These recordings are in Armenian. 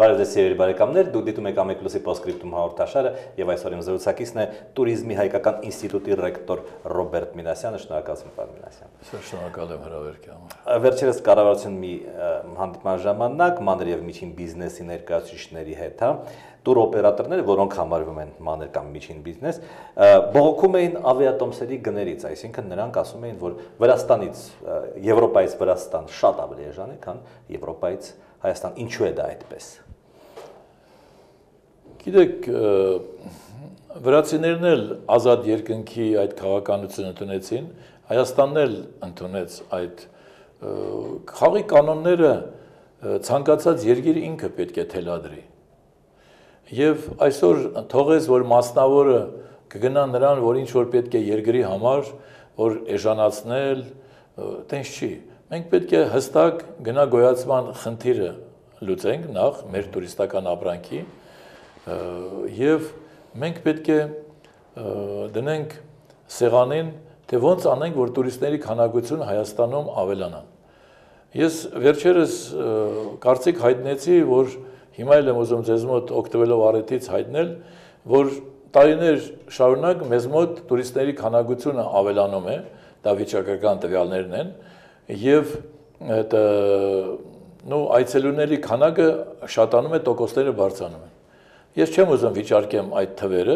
Բարև ձեզ սիրելի բարեկամներ, դուք դիտում եք Ամեկլուսի Պոստսկրիպտում հաղորդաշարը եւ այսօր իմ զրուցակիցն է Տուրիզմի հայկական ինստիտուտի ռեկտոր Ռոբերտ Մինասյանը, շնորհակալություն պարոն Մինասյան։ Շնորհակալ եմ հրավերքի համար։ Վերջերս կառավարության մի հանդիպման ժամանակ մանր եւ միջին բիզնեսի ներկայացուցիչների հետ, տուր օպերատորները, որոնք համարվում են մանր կամ միջին բիզնես, բողոքում էին ավիատոմսերի գներից, այսինքն նրանք ասում էին, որ Վրաստանից, Եվրոպայից Վրաստան շատ ավելի էժան է, քան Եվրոպայից Հայաստան, ինչու է դա այդպես։ Գիտեք, վրացիներն էլ ազատ երկնքի այդ քաղաքականությունը ընդունեցին, Հայաստանն էլ ընդունեց այդ խաղի կանոնները ցանկացած երկիր ինքը պետք է թելադրի։ Եվ այսօր թողեց, որ մասնավորը կգնա նրան, որ ինչ որ պետք է երկրի համար, որ էժանացնել, տենց չի։ Մենք պետք է հստակ գնա գոյացման խնդիրը լուծենք նախ մեր տուրիստական ապրանքի եւ մենք պետք է դնենք սեղանին, թե ոնց անենք, որ տուրիստների քանակությունը Հայաստանում ավելանա։ Ես վերջերս կարծիք հայտնեցի, որ հիմա էլ եմ ուզում ձեզ մոտ օգտվելով առիթից հայտնել, որ տարիներ շարունակ մեզ մոտ տուրիստների քանակությունը ավելանում է, դա վիճակական տվյալներն են, եւ այցելուների քանակը շատանում է, տոկոսները բարձրանում են։ Ես չեմ ուզում վիճարկեմ այդ թվերը,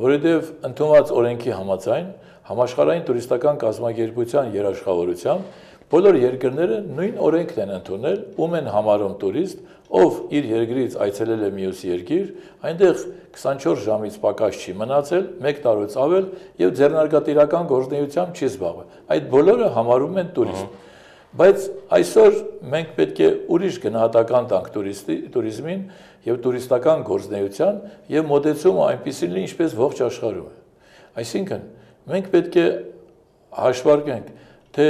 որովհետև ընդունված օրենքի համաձայն համաշխարհային տուրիստական կազմակերպության երաշխավորությամբ բոլոր երկրները նույն օրենքն են ընդունել, ում են համարում տուրիստ, ով իր երկրից այցելել է մյուս երկիր, այնտեղ 24 ժամից պակաս չի մնացել, 1 տարուց ավել եւ ձեռնարկատիրական գործունեությամբ չի զբաղվել։ Այդ բոլորը համարում են տուրիստ։ Բայց այսօր մենք պետք է ուրիշ գնահատական տանք տուրիզմին եւ տուրիստական գործունեության եւ մոտեցումը այնպեսին լինի, ինչպես ողջ աշխարհում է։ Այսինքն մենք պետք է հաշվարկենք, թե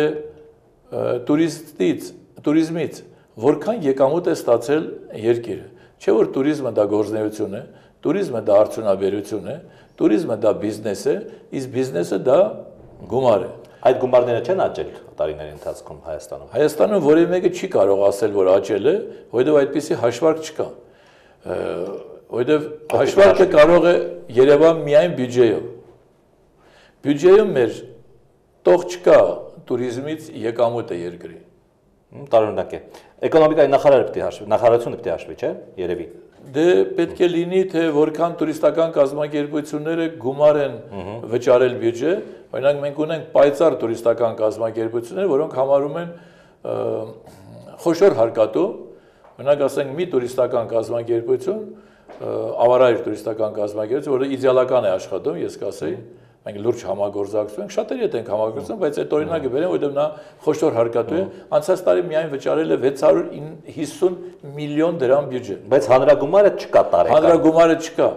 տուրիզմից որքան եկամուտ է ստացել երկիրը։ Չէ որ տուրիզմը դա գործունեություն է, տուրիզմը դա արդյունաբերություն է, տուրիզմը դա բիզնես է, իսկ բիզնեսը դա գումար է։ Այդ գումարները չեն աճել տարիների ընթացքում Հայաստանում։ Հայաստանում որևէ մեկը չի կարող ասել, որ աճել է, որովհետև այդպիսի հաշվարկ չկա։ Որովհետև հաշվարկը կարող է Երևան միայն բյուջեով։ Բյուջեում մեր տող չկա տուրիզմից եկամուտը երկրի։ Տարօրինակ է։ Էկոնոմիկայի նախարարությունը պետք է հաշվի, չէ՞, երևի։ Դե պետք է լինի, թե որքան տուրիստական կազմակերպությունները գումար են վճարել բյուջե, օրինակ մենք ունենք պայծառ տուրիստական կազմակերպություններ, որոնք համարում են խոշոր հարկատու, օրինակ ասենք մի տուրիստական կազմակերպություն, ավարայր տուրիստական կազմակերպություն, որը իդեալական է աշխատում, ես կասեի, մենք լուրջ համագործակցում ենք, շատերի հետ ենք համագործակցում, բայց այդ օրինակը բերեմ, որովհետև նա խոշոր հարկատու է, անցած տարի միայն վճարել է 650 միլիոն դրամ բյուջե։ Բայց հանրագումարը չկա տարեկան։ Հանրագումարը չկա։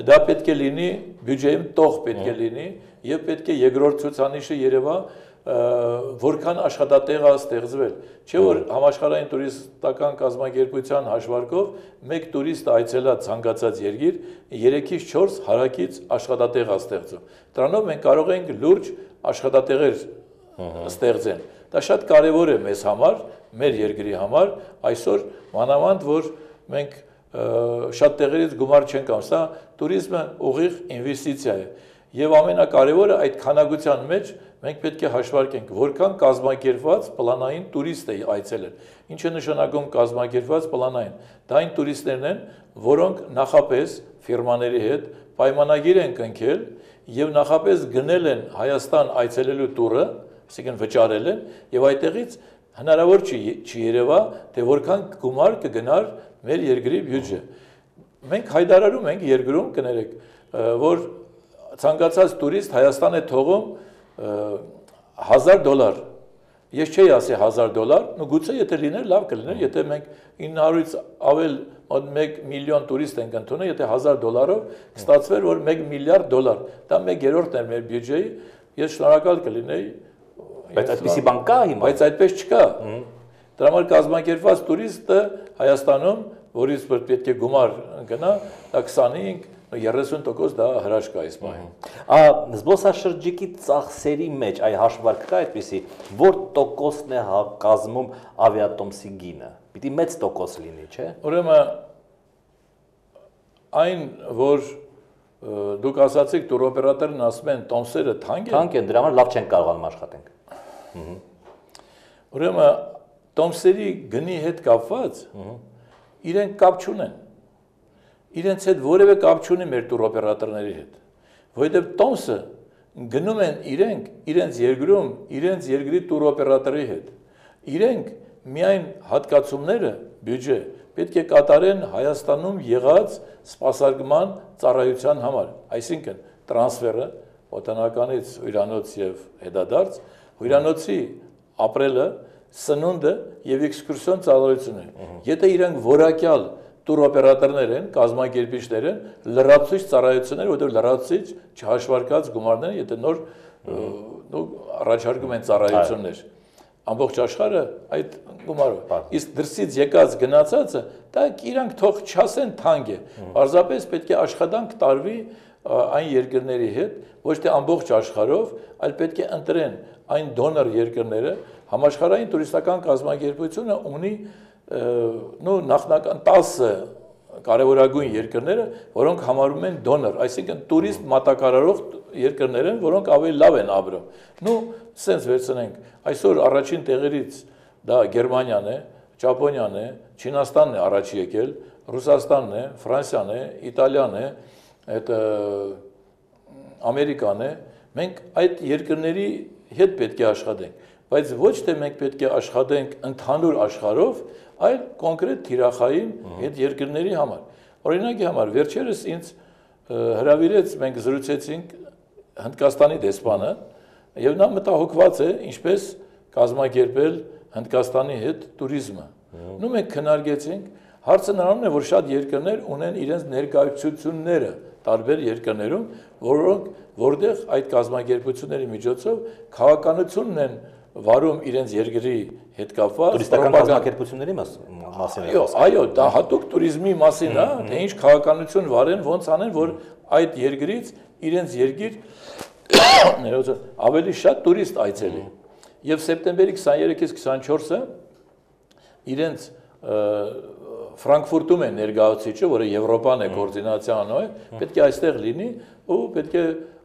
Դա պետք է լինի, բյուջեում տող պետք է լինի, եւ պետք է երկրորդ ցուցանիշը երևա, որքան աշխատատեղ է ստեղծվել։ Չէ որ համաշխարհային տուրիստական կազմակերպության հաշվարկով մեկ տուրիստ այցելած ցանկացած երկիր 3-ից 4 հարակից աշխատատեղ է ստեղծում։ Դրանով մենք կարող ենք լուրջ աշխատատեղեր ստեղծել։ Դա շատ կարևոր է մեզ համար, մեր երկրի համար, այսօր մանավանդ որ մենք շատ տեղերից գումար չենք անում, սա տուրիզմը ուղիղ ինվեստիցիա է։ Եվ ամենակարևորը այդ քանակության մեջ մենք պետք է հաշվարկենք, որքան կազմակերպված պլանային տուրիստ է այցելել։ Ինչ է նշանակում կազմակերպված պլանային։ Դա այն տուրիստներն են, որոնք նախապես ֆիրմաների հետ պայմանագիր են կնքել եւ նախապես գնել են Հայաստան այցելելու տուրը, այսինքն վճարել են, եւ այդտեղից հնարավոր չի երևա, թե որքան գումար կգնար մեր երկրի բյուջե։ Մենք հայտարարում ենք երկրում, կներեք, որ ցանկացած տուրիստ Հայաստան է թողում $1000։ Ես չէի ասի $1000, գուցե եթե լիներ, լավ կլիներ, եթե մենք 900-ից ավել 1 միլիոն տուրիստ ենք ընդունել, եթե $1000-ով կստացվեր, որ $1 միլիարդ, դա 1/3-ն էր մեր բյուջեի, ես շնորհակալ կլինեի։ Բայց այդպիսի բան կա հիմա։ Բայց այդպես չկա։ Դրա համար կազմակերպված տուրիստը Հայաստանում, որից պետք է գումար գնա, դա 25 30% դա հրաշք է այս պահին։ Զբոսաշրջիկի ծախսերի մեջ այ հաշվարկ կա այդպիսի, որ տոկոսն է կազմում ավիատոմսի գինը։ Պիտի մեծ տոկոս լինի, չէ՞։ Ուրեմն այն որ դուք ասացիք տուրօպերատորն ասում են տոմսերը թանկ են։ Թանկ են, դրա համար լավ չեն կարողանում աշխատենք։ Ուրեմն տոմսերի գնի հետ կապված իրենք կապ չունեն։ Իրենց հետ որևէ կապ չունի մեր տուրօպերատորների հետ։ Որովհետև տոմսը գնում են իրենց երկրում, իրենց երկրի տուրօպերատորի հետ։ Իրենք միայն հատկացումները բյուջե պետք է կատարեն Հայաստանում եղած սպասարկման ծառայության համար, այսինքն տրանսֆերը օտանականից հյուրանոց եւ հետադարձ, հյուրանոցի ապրելը, սնունդը եւ էքսկուրսիոն ծառայությունը։ Եթե իրենք որակյալ տուրօպերատորներ են, կազմակերպիչներ են, լրացուցիչ ծառայություններ, որտեղ լրացուցիչ չհաշվարկած գումարներ, եթե նոր առաջարկում են ծառայություններ։ Ամբողջ աշխարհը այդ գումարը։ Իսկ դրսից եկած գնացածը, դա իրանք թող չասեն թանկ է։ Պարզապես պետք է աշխատանք տարվի այն երկրների հետ, ոչ թե ամբողջ աշխարհով, այլ պետք է ընտրեն այն դոնոր երկրները, համաշխարհային տուրիստական կազմակերպությունը ունի նախնական 10 կարևորագույն երկրները, որոնք համարվում են դոնոր, այսինքն տուրիստ մատակարարող երկրներ են, որոնք ավելի լավ են ապրում։ Սենց վերցնենք, այսօր առաջին տեղերից դա Գերմանիան է, Ճապոնիան է, Չինաստանն է առաջ եկել, Ռուսաստանն է, Ֆրանսիան է, Իտալիան է, այդ Ամերիկան է, մենք այդ երկրների հետ պետք է աշխատենք, բայց ոչ թե մենք պետք է աշխատենք ընդհանուր աշխարհով, այլ կոնկրետ թիրախային այդ երկրների համար։ Օրինակի համար վերջերս ինձ հրավիրեց, մենք զրուցեցինք Հնդկաստանի դեսպանը, եւ նա մտահոգված է ինչպես կազմակերպել Հնդկաստանի հետ туриզմը։ Մենք քննարկեցինք, հարցը նրանում է, որ շատ երկրներ ունեն իրենց ներկայացությունները տարբեր երկրներում, որտեղ այդ կազմակերպությունների միջոցով քաղաքականությունն են վարում իրենց երկրի հետ կապված տուրիստական կազմակերպությունների մասին է խոսքը։ Այո, դա հատուկ туриզմի մասին է, թե ինչ քաղաքականություն վարեն, ոնց անեն, որ այդ երկրից իրենց երկիր ավելի շատ տուրիստ այցելի։ Եվ սեպտեմբերի 23-ից 24-ը իրենց Ֆրանկֆուրտում է ներկայացուցիչը, որը Եվրոպան է կոորդինացիա անում, պետք է այստեղ լինի ու պետք է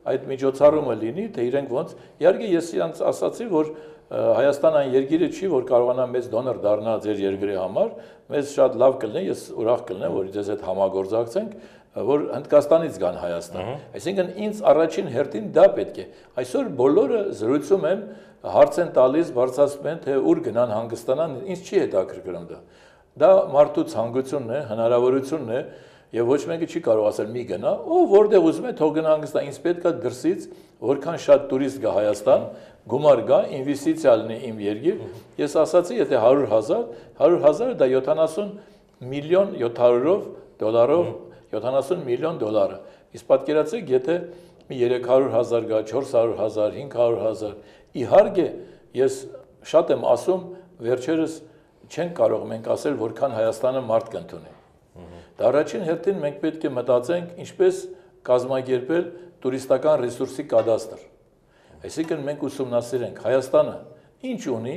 այդ միջոցառումը լինի, թե իրենք ոնց։ Իհարկե ես իրանց ասացի, որ Հայաստան այն երկիրը չի, որ կարողանա մեծ դոնոր դառնա ձեր երկրի համար, մեզ շատ լավ կլինի, ես ուրախ կլինեմ, որ ձեզ հետ համագործակցենք, որ Հնդկաստանից գան Հայաստան։ Այսինքն ինձ առաջին հերթին դա պետք է։ Այսօր բոլորը զրուցում են, հարց են տալիս, բարձրացնում են, թե ուր գնան հանգստանան, ինձ չի հետաքրքրում դա։ Դա մարդու ցանկությունն է, հնարավորությունն է, եւ ոչ մեկը չի կարող ասել մի գնա, ով որտեղ ուզում է թող գնա հանգստա, ինձ պետք է դրսից որքան շատ տուրիստ գա Հայաստան, գումար գա, ինվեստիցիա լինի իմ երկիր։ Ես ասացի, եթե 100,000 դա 70 միլիոն 700-ով դոլարով 70 միլիոն դոլար։ Իսկ պատկերացրեք, եթե մի 300,000 գա, 400,000, 500,000, իհարկե ես շատ եմ ասում, վերջերս չեն կարող մենք ասել, որքան Հայաստանը մարդ կընդունի։ Դա առաջին հերթին մենք պետք է մտածենք ինչպես կազմակերպել տուրիստական ռեսուրսի կադաստր։ Այսինքն մենք ուսումնասիրենք Հայաստանը ինչ ունի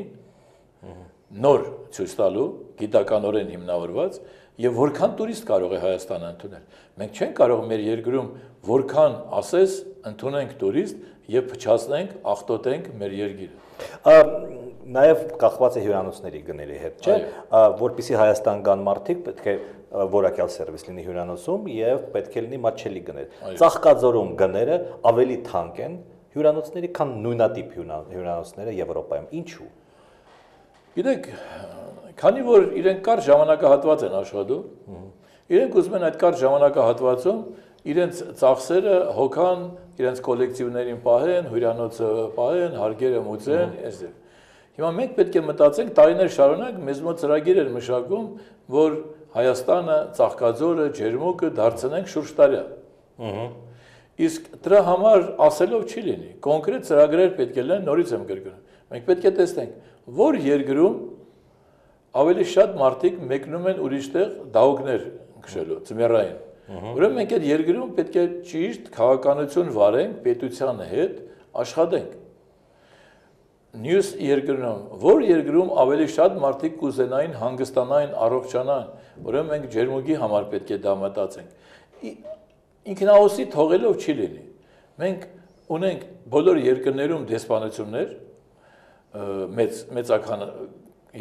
նոր ցույց տալու, գիտականորեն հիմնավորված եւ որքան տուրիստ կարող է Հայաստանը ընդունել։ Մենք չենք կարող մեր երկրում որքան ասես ընդունենք տուրիստ եւ փչացնենք, աղտոտենք մեր երկիրը։ Նաև կախված է հյուրանոցների գների հետ, չէ՞, որպեսզի Հայաստան գան մարդիկ, պետք է որակյալ սերվիս լինի հյուրանոցում եւ պետք է լինի մատչելի գներ։ Ծաղկաձորում գները ավելի թանկ են հյուրանոցների, քան նույնատիպ հյուրանոցները Եվրոպայում։ Ինչու՞։ Գիտեք, քանի որ իրենք կարճ ժամանակահատված են աշխատում, իրենք ուզում են այդ կարճ ժամանակահատվածում իրենց ծախսերը հոգան, իրենց կոլեկտիվներին պահեն, հյուրանոցը պահեն, հարկերը մուծեն, այսպես։ Հիմա մենք պետք է մտածենք տարիներ շարունակ մեզ մոտ ծրագիր էր մշակում, որ Հայաստանը, Ծաղկաձորը, Ջերմուկը դարձնենք շուրջտարյա։ Իսկ դրա համար ասելով չի լինի։ Կոնկրետ ծրագրեր պետք է լինեն, նորից եմ կրկնում։ Մենք պետք է տեսնենք, որ երկրում ավելի շատ մարդիկ մեկնում են ուրիշտեղ դահուկներ քշելու, ձմեռային։ Ուրեմն մենք այդ երկրում պետք է ճիշտ քաղաքականություն վարենք, պետության հետ աշխատենք։ Նյուս երկրում, որ երկրում ավելի շատ մարդիկ կուզենային հանգստանային, առողջանան, ուրեմն մենք Ջերմուկի համար պետք է դա մտածենք։ ինքնահոսի թողելով չի լինի։ Մենք ունենք բոլոր երկրներում դեսպանություններ, մեծական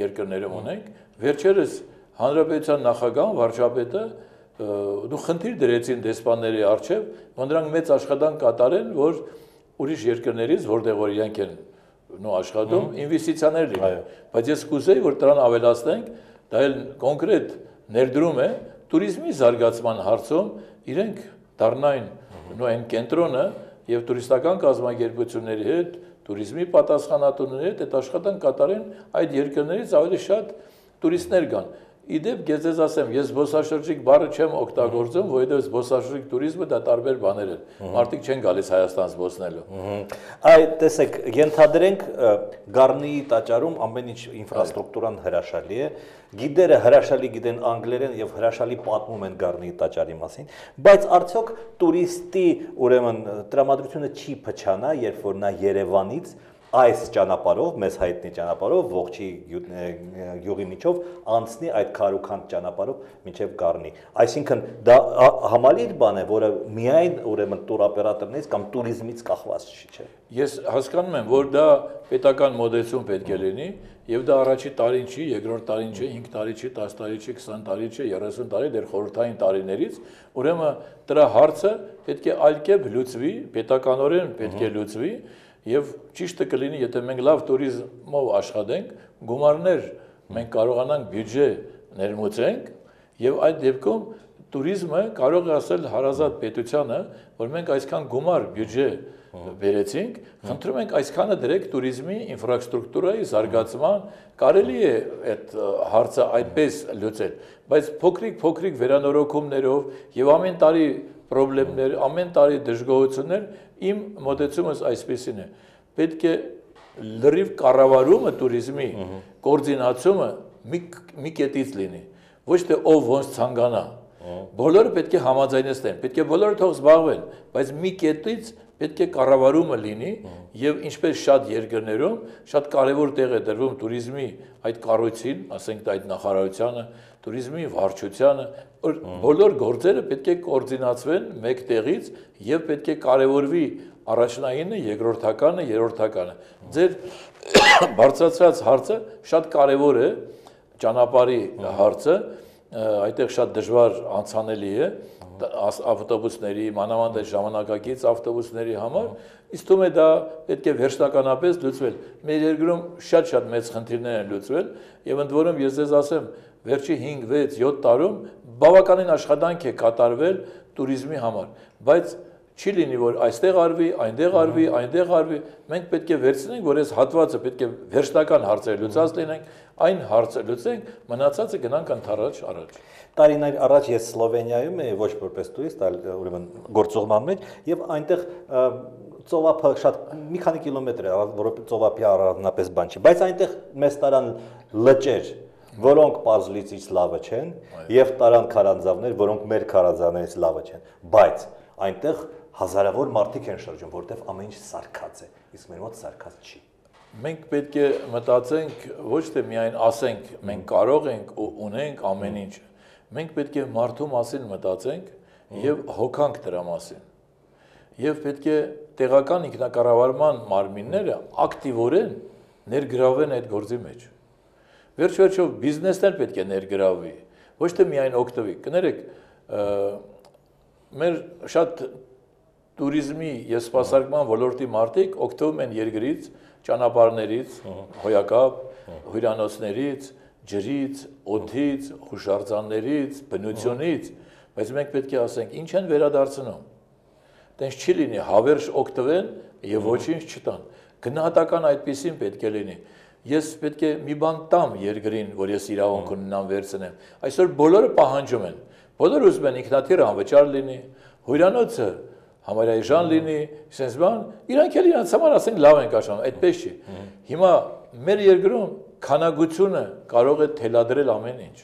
երկրներում ունենք, վերջերս հանրապետության նախագահն, վարչապետը դու խնդիր դրեցին դեսպանների առջև, որ նրանք մեծ աշխատանք կատարեն, որ ուրիշ երկրներից, որտեղ որ իրենք են աշխատում, ինվեստիցիաներ լինեն։ Բայց ես կուզեի, որ դրան ավելացնենք, դա էլ կոնկրետ ներդրում է туриզմի զարգացման հարցում, իրենք դառնային այն կենտրոնը եւ տուրիստական կազմակերպությունների հետ, туриզմի պատասխանատուների հետ այդ աշխատանք կատարեն, այդ երկրներից ավելի շատ տուրիստներ գան։ Իդեպ ես ձեզ ասեմ, ես զբոսաշրջիկ բառը չեմ օգտագործում, որովհետև զբոսաշրջիկ туриզմը դա տարբեր բաներ են։ Մարդիկ չեն գալիս Հայաստան զբոսնելու։ Այ տեսեք, ենթադրենք Գառնիի տաճարում ամեն ինչ ինֆրաստրուկտուրան հրաշալի է, գիդերը հրաշալի գիտեն անգլերեն եւ հրաշալի պատմում են Գառնիի տաճարի մասին, բայց արդյոք տուրիստի ուրեմն տրամադրությունը չի փչանա, երբ որ նա Երևանից այս ճանապարհով, մեզ հայտնի ճանապարհով, ողջի գյուղի միջով անցնի այդ քարուքանդ ճանապարհով մինչև Գառնի։ Այսինքն դա համալիր բան է, որը միայն ուրեմն տուրօպերատորներից կամ туриզմից կախված չի, չէ։ Ես հասկանում եմ, որ դա պետական մոդելություն պետք է լինի, եւ դա առաջի տարին չի, երկրորդ տարին չի, 5 տարի չի, 10 տարի չի, 20 տարի չի, 30 տարի դեռ խորհրդային տարիներից, ուրեմն դրա հարցը պետք է այլ կերպ լուծվի, պետականորեն պետք է լուծվի։ Եվ ճիշտը կլինի, եթե մենք լավ туриզմով աշխատենք, գումարներ մենք կարողանանք բյուջե ներմուծենք եւ այդ դեպքում туриզմը կարող է ասել հարազատ պետությանը, որ մենք այսքան գումար բյուջե բերեցինք, խնդրում ենք այսքանը դրեք туриզմի ինֆրաստրուկտուրայի զարգացման, կարելի է այդ հարցը այդպես լուծել, բայց փոքրիկ վերանորոգումներով եւ ամեն տարի պրոբլեմներ, ամեն տարի դժգոհություններ, իմ մոտեցումս այսպեսին է։ Պետք է լրիվ կառավարումը туриզմի կոորդինացումը մի կետից լինի, ոչ թե ով ոնց ցանկանա։ Բոլորը պետք է համաձայնեցնեն, պետք է բոլորը թող զբաղվեն, բայց մի կետից պետք է կառավարումը լինի եւ ինչպես շատ երկրներում շատ կարեւոր տեղ է դրվում туриզմի այդ կառույցին, ասենք այդ նախարարությանը, туриզմի վարչությանը, որ բոլոր գործերը պետք է կոորդինացվեն մեկ տեղից եւ պետք է կարեւորվի առաջնայինը, երկրորդականը, երրորդականը։ Ձեր բարձրացրած հարցը շատ կարեւոր է, ճանապարհի հարցը, այդտեղ շատ դժվար անցանելի է ավտոբուսների, մանավանդ ժամանակակից ավտոբուսների համար, իսկ թվում է դա պետք է վերջնականապես լուծվել։ Մեր երկրում շատ մեծ խնդիրներ են լուծվել եւ ընդ որում ես ձեզ ասեմ, վերջի 5, 6, 7 տարում բավականին աշխատանք է կատարվել туриզմի համար, բայց չի լինի, որ այստեղ արվի, այնտեղ արվի, այնտեղ արվի, մենք պետք է վերցնենք, որ այս հատվածը պետք է վերջնական հարցեր լուծած լինենք, այն հարցը լուծենք, մնացածը գնանք ընդառաջ առաջ։ Տարիներ առաջ ես Սլովենիայում էի, ոչ որպես տուրիստ, այլ ուրեմն գործողման մեջ, եւ այնտեղ ծովափը շատ մի քանի կիլոմետր է, որովհետեւ ծովափի առանձնապես բան չի, բայց այնտեղ մեծ տարան լճեր, որոնք պազլիցից լավը չեն, եւ տարան քարանձավներ, որոնք մեր քարանձավներից լավը չեն, բայց այնտեղ հազարավոր մարդիկ են շրջում, որտեղ ամեն ինչ սարքած է, իսկ մեր մոտ սարքած չի։ Մենք պետք է մտածենք, ոչ թե միայն ասենք, մենք կարող ենք ու ունենք ամեն ինչ։ Մենք պետք է մարդու մասին մտածենք եւ հոգանք դրա մասին։ Եվ պետք է տեղական ինքնակառավարման մարմինները ակտիվորեն ներգրավեն այդ գործի մեջ։ Վերջ-վերջով բիզնեսն էլ պետք է ներգրավվի, ոչ թե միայն օգտվի։ Կներեք, մեր շատ туриզմի եւ սպասարկման ոլորտի մարդիկ օգտվում են երկրից, ճանապարհներից, հոյակապ, հյուրանոցներից, ջրից, օդից, հուշարձաններից, բնությունից, բայց մենք պետք է ասենք, ինչ են վերադարձնում։ Տենց չի լինի, հավերժ օգտվեն եւ ոչինչ չտան։ Գնահատական այդպեսին պետք է լինի։ Ես պետք է մի բան տամ երկրին, որ ես իրավունք ունենամ վերցնեմ։ Այսօր բոլորը պահանջում են։ Բոլորը ուզում են ինքնաթիռը անվճար լինի, հյուրանոցը համարայժան լինի, sense բան, իրանք էլ իրանց համար ասենք լավ են աշխատում, այդպես չի։ Հիմա մեր երկրում քանակությունը կարող է թելադրել ամեն ինչ։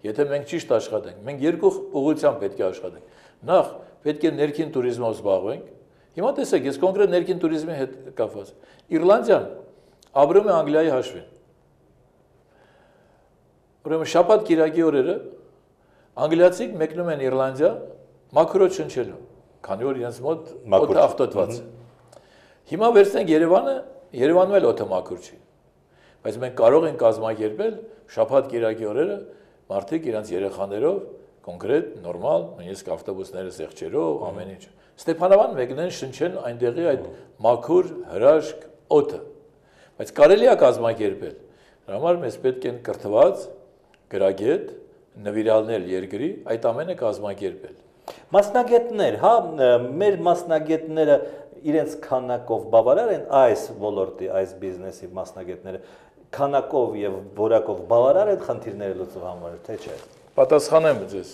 Եթե մենք ճիշտ աշխատենք, մենք երկու ուղղությամբ պետք է աշխատենք։ Նախ պետք է ներքին туриզմով զբաղվենք։ Հիմա տեսեք, ես կոնկրետ ներքին туриզմի հետ կապված։ Իռլանդիան ապրում է Անգլիայի հաշվին։ Ուրեմն շաբաթ կիրակի օրերը անգլիացիք մեկնում են Իռլանդիա, մակրո չնչելու, քանի որ իրենց մոտ օդը աղտոտված է։ Հիմա վերցնենք Երևանը, Երևանում էլ օդը մաքուր չի։ Բայց մենք կարող ենք կազմակերպել շաբաթ կիրակի օրերը մարդիկ իրենց երեխաներով կոնկրետ, նորմալ, նույնիսկ ավտոբուսները սեղչերով, ամեն ինչ։ Ստեփանավան մեկնեն շնչեն այնտեղի այդ մաքուր հրաշք օդը։ Բայց կարելի է կազմակերպել։ Դրա համար մեզ պետք են կրթված, գրագետ, նվիրալներ երկրի, այդ ամենը կազմակերպել։ Մասնագետներ, հա, մեր մասնագետները իրենց քանակով բավարար են այս ոլորտի, այս բիզնեսի մասնագետները քանակով եւ որակով բավարար են խնդիրները լուծելու համար, թե չէ։ Պատասխանեմ ձեզ։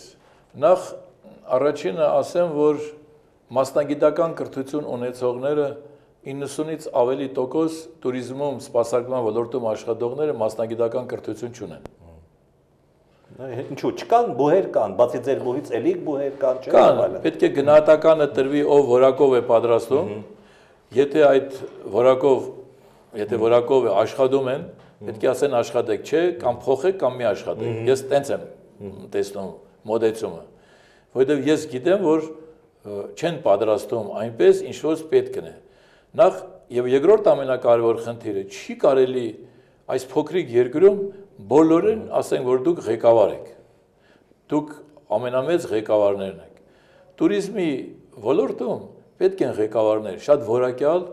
Նախ առաջինը ասեմ, որ մասնագիտական կրթություն ունեցողները 90-ից ավելի տոկոս туриզմում, սպասարկման ոլորտում աշխատողները մասնագիտական կրթություն չունեն։ Ինչու՞ չկան բուհեր կան, բացի ձեր բուհից էլի բուհեր կան, չէ՞։ Կան, պետք է գնահատականը տրվի, ով որակով է պատրաստում։ Եթե այդ որակով է աշխատում են, պետք է ասեն աշխատեք, չէ, կամ փոխեք կամ մի աշխատեք։ Ես տենց եմ տեսնում մոդեցումը, որովհետև ես գիտեմ, որ չեն պատրաստում այնպես, ինչ որ պետք է։ Նախ եւ երկրորդ ամենակարևոր խնդիրը չի կարելի այս փոքրիկ երկրում բոլորին ասեն, որ դուք ղեկավար եք։ Դուք ամենամեծ ղեկավարներն եք։ Туриզմի ոլորտում պետք են ղեկավարներ, շատ որակյալ,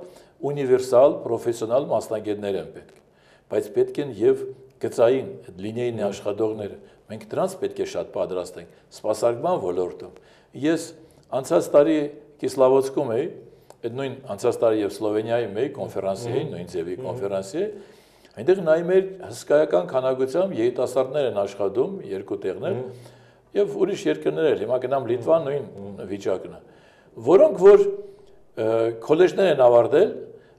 ունիվերսալ, պրոֆեսիոնալ մասնագետներ են պետք։ Բայց պետք են եւ գծային լինիային աշխատողները։ Մենք դրանց պետք է շատ պատրաստենք սպասարկման ոլորտում։ Ես անցած տարի Կիսլավոցկում էի, այդ նույն անցած տարի եւ Սլովենիայում էի, կոնֆերանսի էի, նույն ձևի կոնֆերանսի էի։ Այնտեղ նայում էր հսկայական քանակությամբ երիտասարդներ են աշխատում, երկու տեղներ, եւ ուրիշ երկրներ էլ, հիմա գնամ Լիտվա, նույն վիճակն է, որոնք որ քոլեջներ են ավարտել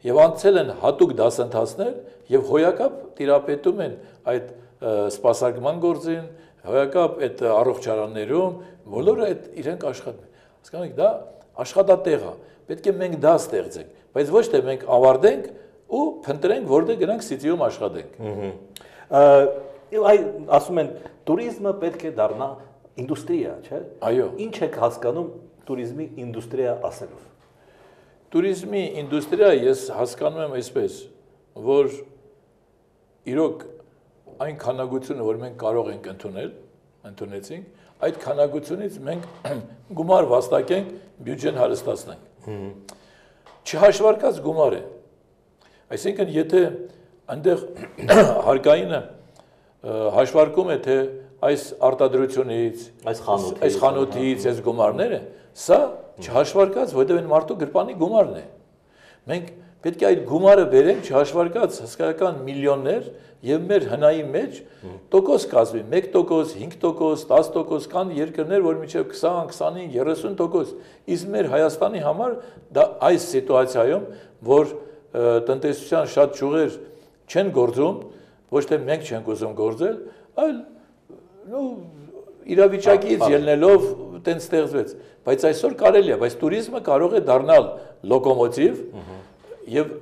եւ անցել են հատուկ դասընթացներ եւ հոյակապ տիրապետում են այդ սպասարկման գործին, հոյակապ այդ առողջարաններում, բոլորը այդ իրենք աշխատում են։ Հասկանում եք, դա աշխատատեղ է, պետք է մենք դա ստեղծենք, բայց ոչ թե մենք ավարտենք ու փնտրենք, որտեղ գնանք Սիթիում աշխատենք։ Այ ասում են, туриզմը պետք է դառնա ինդուստրիա, չէ՞։ Այո։ Ինչ եք հասկանում туриզմի ինդուստրիա ասելով։ Туриզմի ինդուստրիա ես հասկանում եմ այսպես, որ իրոք այն քանակությունը, որ մենք կարող ենք ընդունեցինք, այդ քանակությունից մենք գումար վաստակենք, բյուջեն հարստացնենք։ Չհաշվարկած գումար է։ Այսինքն, եթե այնտեղ հարկայինը հաշվարկում է, թե այս արտադրությունից, այս խանութից, այս գումարները, սա չհաշվարկած, որովհետև այն մարդու գրպանի գումարն է։ Մենք պետք է այդ գումարը բերենք չհաշվարկած հսկայական միլիոններ եւ մեր հնայի մեջ տոկոս կազմի 1%, 5%, 10%, կան երկրներ, որ մինչեւ 20, 25, 30%, իսկ մեր Հայաստանի համար դա այս սիտուացիայում, որ տնտեսության շատ ճյուղեր չեն գործում, ոչ թե մենք չենք ուզում գործել, այլ իրավիճակից ելնելով տենց ստեղծվեց, բայց այսօր կարելի է, բայց туриզմը կարող է դառնալ լոկոմոտիվ եւ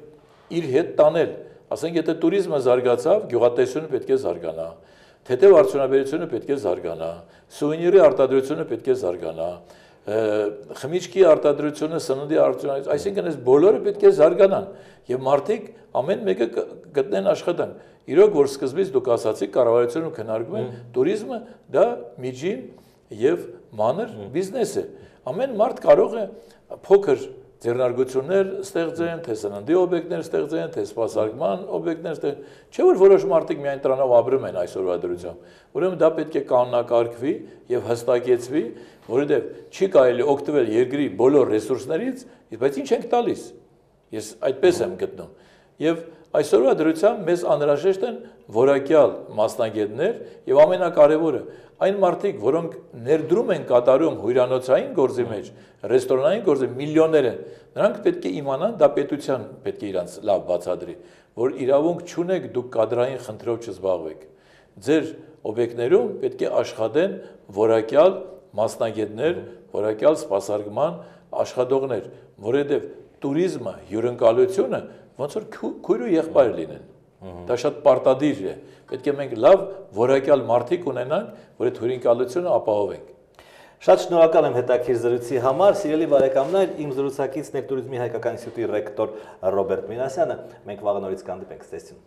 իր հետ տանել, ասենք եթե туриզմը զարգացավ, գյուղատնտեսությունը պետք է զարգանա, թեթև արդյունաբերությունը պետք է զարգանա, սուվենիրի արտադրությունը պետք է զարգանա, խմիչքի արտադրությունը, սննդի արտադրությունը, այսինքն այս բոլորը պետք է զարգանան եւ մարդիկ ամեն մեկը գտնեն աշխատանք։ Իրոք որ սկզբից դուք ասացիք կառավարությունը քննարկում է, туриզմը դա միջին եւ մանր բիզնես է։ Ամեն մարդ կարող է փոքր ձեռնարկություններ ստեղծեն, թե սննդի օբյեկտներ ստեղծեն, թե սպասարկման օբյեկտներ ստեղծեն, չէ որ որոշ մարդիկ միայն դրանով ապրում են այսօրվա դրությամբ։ Ուրեմն դա պետք է կանոնակարգվի եւ հստակեցվի, որովհետեւ չի կարելի օգտվել երկրի բոլոր ռեսուրսներից, բայց ինչ ենք տալիս։ Ես այդպես եմ գտնում։ Եվ այսօրվա դրությամբ մեզ անհրաժեշտ են որակյալ մասնագետներ եւ ամենակարևորը այն մարդիկ, որոնք ներդրում են կատարում հյուրանոցային գործի մեջ, ռեստորանային գործի միլիոններ են, նրանք պետք է իմանան, դա պետության պետք է իրանց լավ բացատրի, որ իրավունք չունեք դուք կադրային խնդրով չզբաղվեք։ Ձեր օբյեկտներում պետք է աշխատեն որակյալ մասնագետներ, որակյալ սպասարկման աշխատողներ, որովհետև туриզմը, հյուրընկալությունը ոնց որ քույր ու եղբայր լինեն։ Դա շատ պարտադիր է։ Պետք է մենք լավ որակյալ մարդիկ ունենանք, որ այդ հյուրընկալությունը ապահովենք։ Շատ շնորհակալ եմ հետաքրքիր զրույցի համար, սիրելի բարեկամներ, իմ զրուցակիցն էր Տուրիզմի հայկական ինստիտուտի ռեկտոր Ռոբերտ Մինասյանը։ Մենք վաղը նորից կհանդիպենք, ցտեսություն։